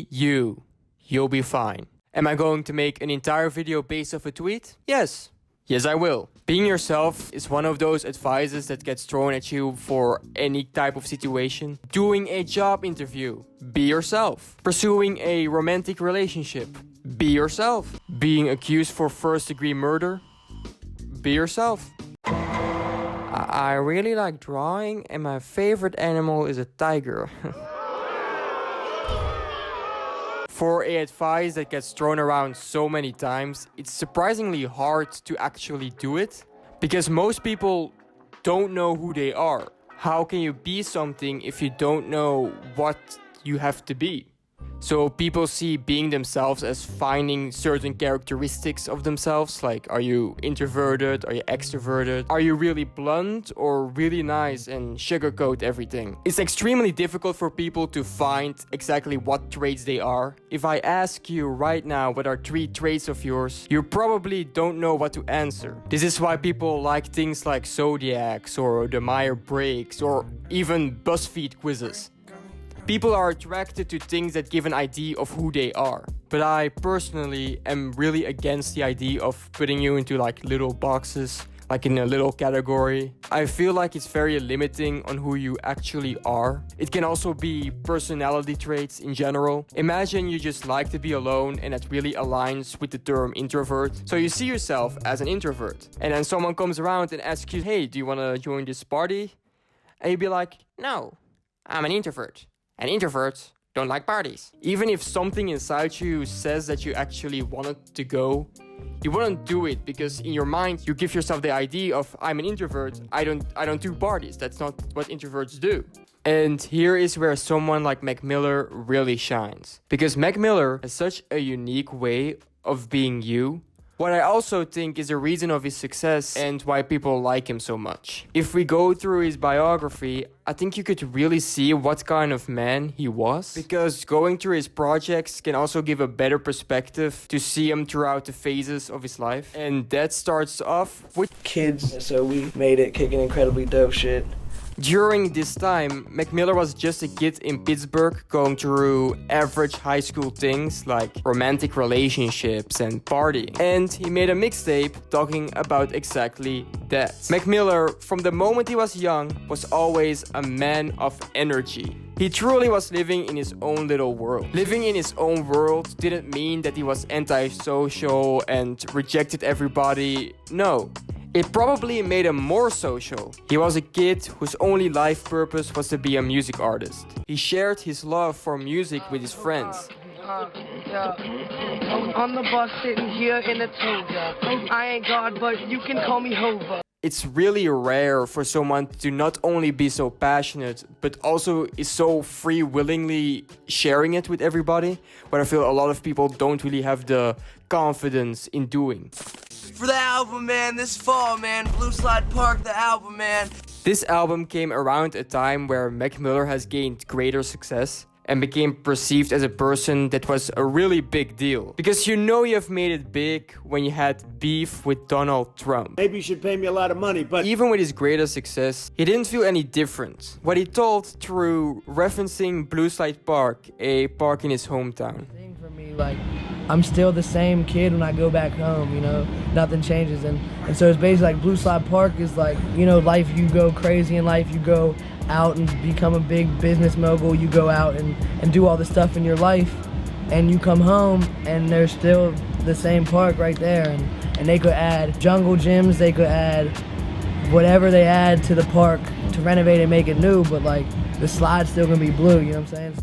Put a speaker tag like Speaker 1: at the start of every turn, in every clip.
Speaker 1: Be you. You'll be fine. Am I going to make an entire video based off a tweet? Yes. Yes, I will. Being yourself is one of those advices that gets thrown at you for any type of situation. Doing a job interview. Be yourself. Pursuing a romantic relationship. Be yourself. Being accused for first-degree murder. Be yourself. I really like drawing, and my favorite animal is a tiger. For a advice that gets thrown around so many times, it's surprisingly hard to actually do it, because most people don't know who they are. How can you be something if you don't know what you have to be? So people see being themselves as finding certain characteristics of themselves, like are you introverted, are you extroverted, are you really blunt or really nice and sugarcoat everything. It's extremely difficult for people to find exactly what traits they are. If I ask you right now what are 3 traits of yours, you probably don't know what to answer. This is why people like things like Zodiacs or the Myers-Briggs or even BuzzFeed quizzes. People are attracted to things that give an idea of who they are. But I personally am really against the idea of putting you into like little boxes, like in a little category. I feel like it's very limiting on who you actually are. It can also be personality traits in general. Imagine you just like to be alone and that really aligns with the term introvert. So you see yourself as an introvert. And then someone comes around and asks you, hey, do you want to join this party? And you'd be like, no, I'm an introvert. And introverts don't like parties. Even if something inside you says that you actually wanted to go, you wouldn't do it because in your mind you give yourself the idea of I'm an introvert, I don't do parties. That's not what introverts do. And here is where someone like Mac Miller really shines. Because Mac Miller has such a unique way of being you. What I also think is the reason of his success and why people like him so much. If we go through his biography, I think you could really see what kind of man he was. Because going through his projects can also give a better perspective to see him throughout the phases of his life. And that starts off with
Speaker 2: kids, so we made it kicking incredibly dope shit.
Speaker 1: During this time, Mac Miller was just a kid in Pittsburgh going through average high school things like romantic relationships and partying. And he made a mixtape talking about exactly that. Mac Miller, from the moment he was young, was always a man of energy. He truly was living in his own little world. Living in his own world didn't mean that he was antisocial and rejected everybody. No. It probably made him more social. He was a kid whose only life purpose was to be a music artist. He shared his love for music with his friends.
Speaker 3: I'm on the bus sitting here in a toga. I ain't God, but you can call me Hova.
Speaker 1: It's really rare for someone to not only be so passionate, but also is so free willingly sharing it with everybody. But I feel a lot of people don't really have the confidence in doing.
Speaker 2: For the album, man, this fall, man, Blue Slide Park, the album, man.
Speaker 1: This album came around a time where Mac Miller has gained greater success and became perceived as a person that was a really big deal. Because you know you have made it big when you had beef with Donald Trump.
Speaker 4: Maybe you should pay me a lot of money, but
Speaker 1: even with his greater success, he didn't feel any different. What he told through referencing Blue Slide Park, a park in his hometown.
Speaker 3: For me, like, I'm still the same kid when I go back home, you know, nothing changes. And so it's basically like Blue Slide Park is like, you know, life, you go crazy in life, you go out and become a big business mogul, you go out and do all the stuff in your life, and you come home and there's still the same park right there. And they could add jungle gyms, they could add whatever they add to the park to renovate and make it new, but like the slide's still gonna be blue, you know what I'm saying?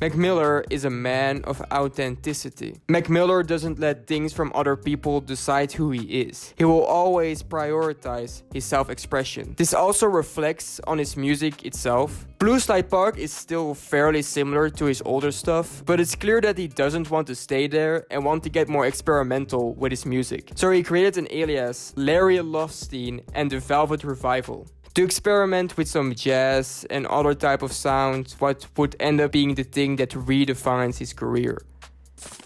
Speaker 1: Mac Miller is a man of authenticity. Mac Miller doesn't let things from other people decide who he is. He will always prioritize his self-expression. This also reflects on his music itself. Blue Slide Park is still fairly similar to his older stuff, but it's clear that he doesn't want to stay there and want to get more experimental with his music. So he created an alias, Larry Lovestein and the Velvet Revival, to experiment with some jazz and other type of sounds, what would end up being the thing that redefines his career.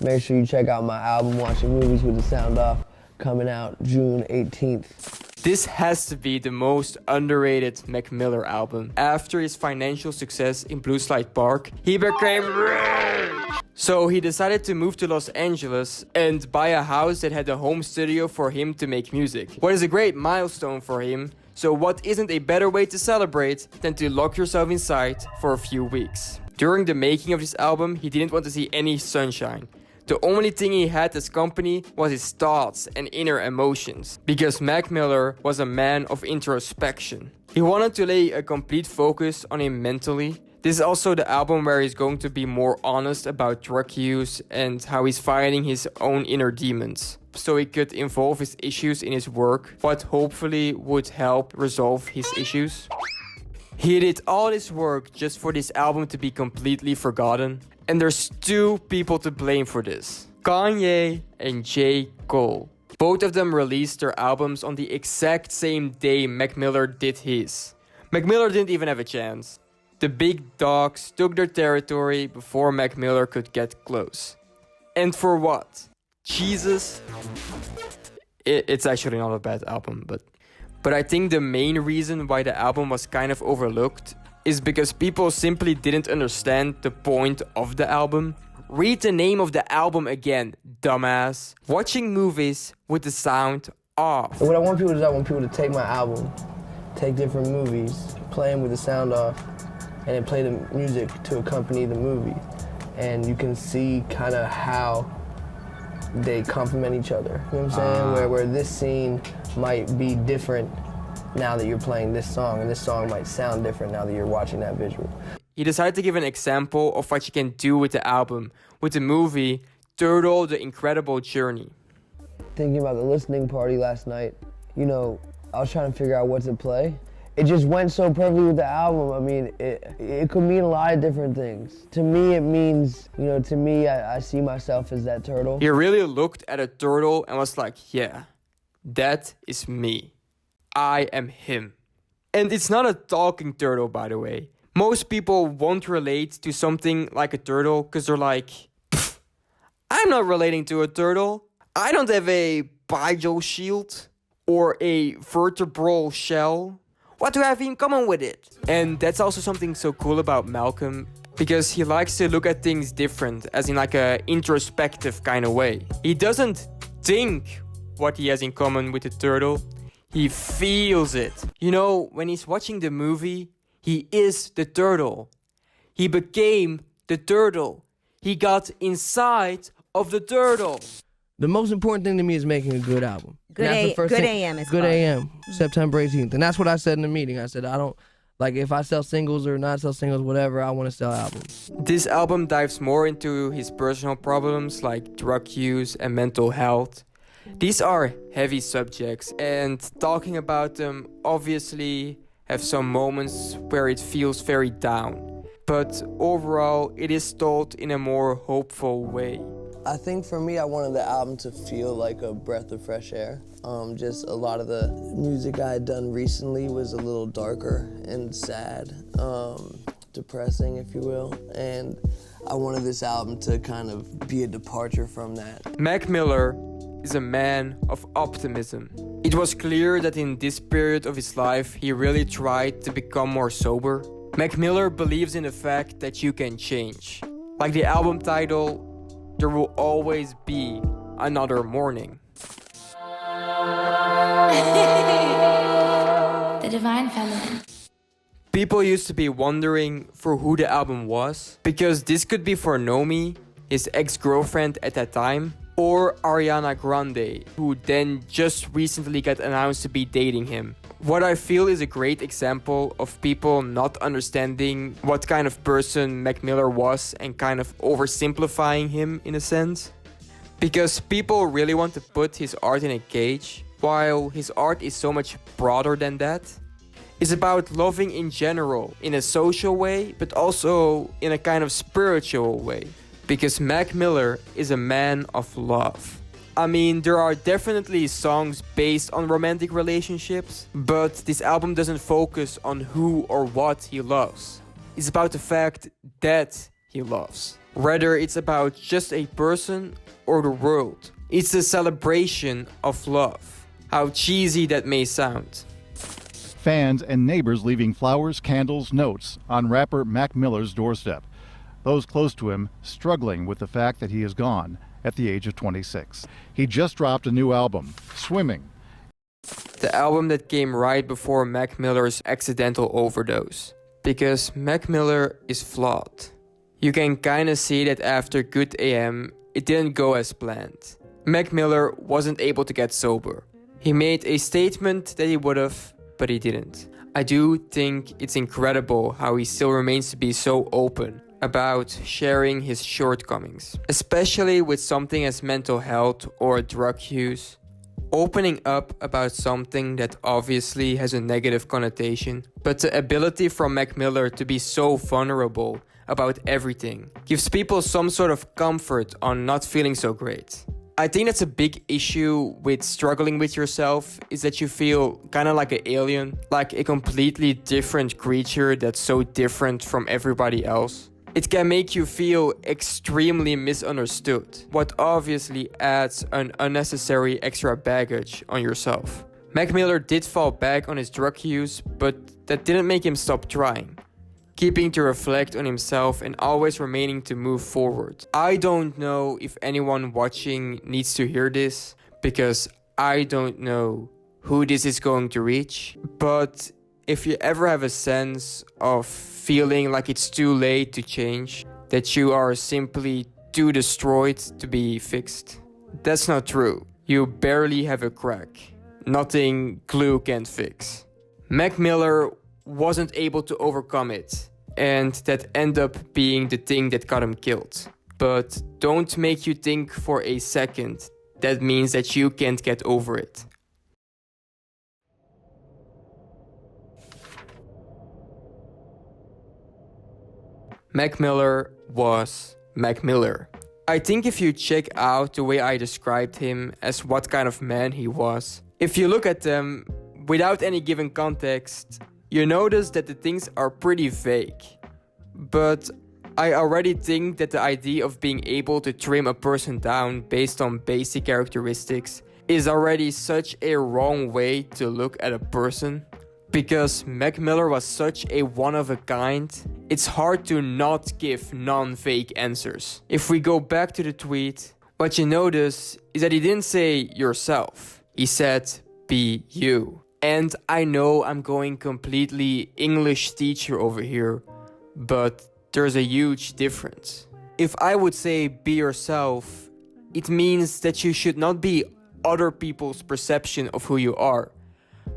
Speaker 2: Make sure you check out my album, Watching Movies with the Sound Off, coming out June 18th.
Speaker 1: This has to be the most underrated Mac Miller album. After his financial success in Blue Slide Park, he became rich. So he decided to move to Los Angeles and buy a house that had a home studio for him to make music. What is a great milestone for him. So what isn't a better way to celebrate than to lock yourself inside for a few weeks? During the making of this album, he didn't want to see any sunshine. The only thing he had as company was his thoughts and inner emotions, because Mac Miller was a man of introspection. He wanted to lay a complete focus on him mentally. This is also the album where he's going to be more honest about drug use and how he's fighting his own inner demons, so he could involve his issues in his work, what hopefully would help resolve his issues. He did all this work just for this album to be completely forgotten. And there's two people to blame for this: Kanye and J. Cole. Both of them released their albums on the exact same day Mac Miller did his. Mac Miller didn't even have a chance. The big dogs took their territory before Mac Miller could get close. And for what? Jesus? It's actually not a bad album, but I think the main reason why the album was kind of overlooked is because people simply didn't understand the point of the album. Read the name of the album again, dumbass. Watching movies with the sound off.
Speaker 3: What I want people to do is I want people to take my album, take different movies, play them with the sound off, and then play the music to accompany the movie. And you can see kind of how they complement each other. You know what I'm saying? Where this scene might be different now that you're playing this song, and this song might sound different now that you're watching that visual.
Speaker 1: He decided to give an example of what you can do with the album, with the movie Turtle: The Incredible Journey.
Speaker 3: Thinking about the listening party last night, you know, I was trying to figure out what to play. It just went so perfectly with the album. I mean, it could mean a lot of different things. To me, it means, you know, to me, I see myself as that turtle.
Speaker 1: He really looked at a turtle and was like, yeah, that is me. I am him. And it's not a talking turtle, by the way. Most people won't relate to something like a turtle because they're like, I'm not relating to a turtle. I don't have a bipedal shield or a vertebral shell. What do I have in common with it? And that's also something so cool about Malcolm, because he likes to look at things different, as in like a introspective kind of way. He doesn't think what he has in common with the turtle. He feels it. You know, when he's watching the movie, he is the turtle. He became the turtle. He got inside of the turtle.
Speaker 3: The most important thing to me is making a good album.
Speaker 5: Good AM is
Speaker 3: Good
Speaker 5: called.
Speaker 3: AM, September 18th. And that's what I said in the meeting. I said, I don't, like, if I sell singles or not sell singles, whatever, I want to sell albums.
Speaker 1: This album dives more into his personal problems like drug use and mental health. These are heavy subjects, and talking about them obviously have some moments where it feels very down. But overall, it is told in a more hopeful way.
Speaker 3: I think for me, I wanted the album to feel like a breath of fresh air. Just a lot of the music I had done recently was a little darker and sad, depressing, if you will. And I wanted this album to kind of be a departure from that.
Speaker 1: Mac Miller is a man of optimism. It was clear that in this period of his life, he really tried to become more sober. Mac Miller believes in the fact that you can change. Like the album title, there will always be another morning.
Speaker 6: The Divine Feminine.
Speaker 1: People used to be wondering for who the album was, because this could be for Nomi, his ex-girlfriend at that time, or Ariana Grande, who then just recently got announced to be dating him. What I feel is a great example of people not understanding what kind of person Mac Miller was and kind of oversimplifying him in a sense. Because people really want to put his art in a cage, while his art is so much broader than that. It's about loving in general, in a social way, but also in a kind of spiritual way. Because Mac Miller is a man of love. I mean, there are definitely songs based on romantic relationships, but this album doesn't focus on who or what he loves. It's about the fact that he loves. Rather, it's about just a person or the world. It's a celebration of love. how cheesy that may sound.
Speaker 5: Fans and neighbors leaving flowers, candles, notes on rapper Mac Miller's doorstep. Those close to him struggling with the fact that he is gone at the age of 26. He just dropped a new album, Swimming.
Speaker 1: The album that came right before Mac Miller's accidental overdose. Because Mac Miller is flawed. You can kinda see that after Good AM, it didn't go as planned. Mac Miller wasn't able to get sober. He made a statement that he would've, but he didn't. I do think it's incredible how he still remains to be so open about sharing his shortcomings, especially with something as mental health or drug use. Opening up about something that obviously has a negative connotation, but the ability from Mac Miller to be so vulnerable about everything gives people some sort of comfort on not feeling so great. I think that's a big issue with struggling with yourself, is that you feel kind of like an alien, like a completely different creature that's so different from everybody else. It can make you feel extremely misunderstood, what obviously adds an unnecessary extra baggage on yourself. Mac Miller did fall back on his drug use, but that didn't make him stop trying, keeping to reflect on himself and always remaining to move forward. I don't know if anyone watching needs to hear this, because I don't know who this is going to reach, but if you ever have a sense of feeling like it's too late to change, that you are simply too destroyed to be fixed, that's not true. You barely have a crack. Nothing glue can fix. Mac Miller wasn't able to overcome it, and that ended up being the thing that got him killed. But don't make you think for a second that means that you can't get over it. Mac Miller was Mac Miller. I think if you check out the way I described him as what kind of man he was, if you look at them without any given context, you notice that the things are pretty vague. But I already think that the idea of being able to trim a person down based on basic characteristics is already such a wrong way to look at a person. Because Mac Miller was such a one-of-a-kind, it's hard to not give non-fake answers. If we go back to the tweet, what you notice is that he didn't say yourself. He said, be you. And I know I'm going completely English teacher over here, but there's a huge difference. If I would say be yourself, it means that you should not be other people's perception of who you are,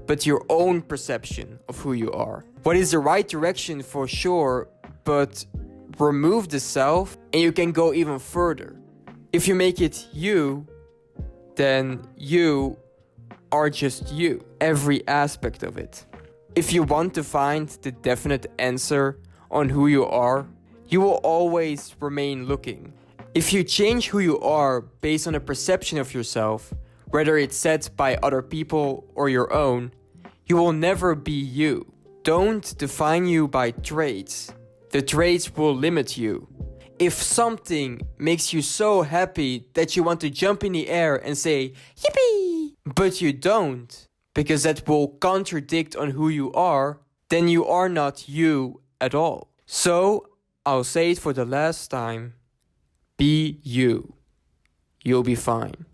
Speaker 1: but your own perception of who you are. What is the right direction for sure, but remove the self and you can go even further. If you make it you, then you are just you, every aspect of it. If you want to find the definite answer on who you are, you will always remain looking. If you change who you are based on a perception of yourself, whether it's set by other people or your own, you will never be you. Don't define you by traits. The traits will limit you. If something makes you so happy that you want to jump in the air and say, yippee, but you don't, because that will contradict on who you are, then you are not you at all. So, I'll say it for the last time, be you. You'll be fine.